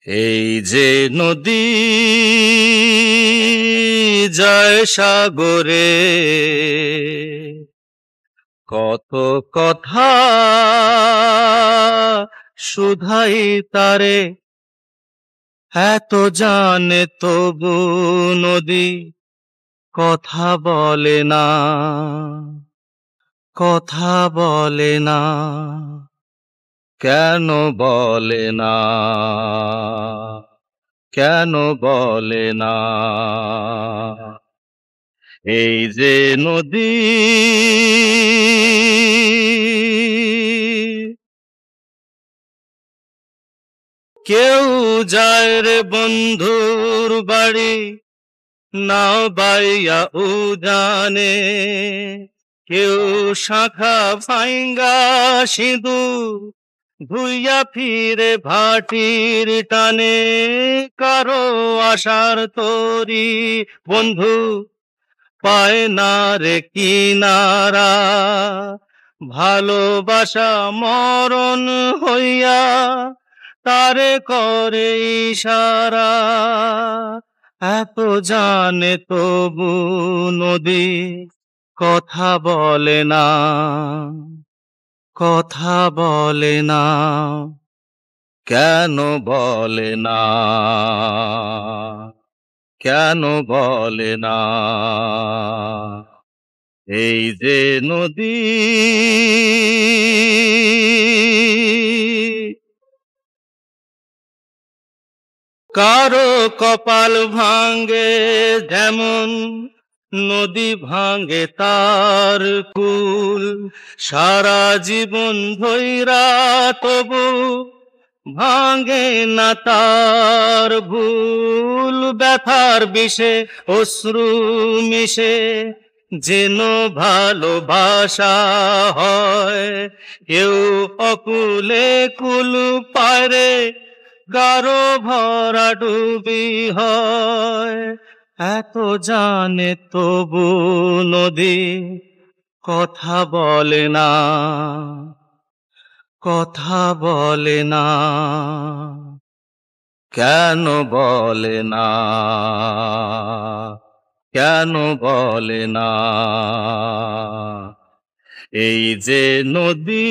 এই যে নদী যায় সাগরে, কত কথা শুধাই তারে, এত জানে তবু নদী কথা বলে না, কথা বলে না, কেন বলে না, কেন বলে না? এই যে নদী কেউ যায় রে বন্ধুর বাড়ি, নাও বাইয়া উজানে, কেউ শাখা ভাঙ্গা সিঁদুর ধুইয়া ফিরে ভাটির টানে, কারো আশার তরি বন্ধু পায় না রে কিনারা, ভালোবাসা মরণ হইয়া তারে করে ইশারা, এত জানে তবু নদী কথা বলে না, কথা বলে না, কেন বলে না, কেন বলে না? এই যে নদী কারো কপাল ভাঙ্গে যেমন নদী ভাঙ্গে তার কুল, সারা জীবন ধইরা তবু ভাঙ্গে না তার ভুল, ব্যথার বিষে অশ্রু মিশে যেন ভালোবাসা হয়, কেউ অকুলে কুল পারে, গারো ভরা ডুবি হয়, এত জানে তবু নদী কথা বলে না, কথা বলে না, কেন বলে না, কেন বলে না? এই যে নদী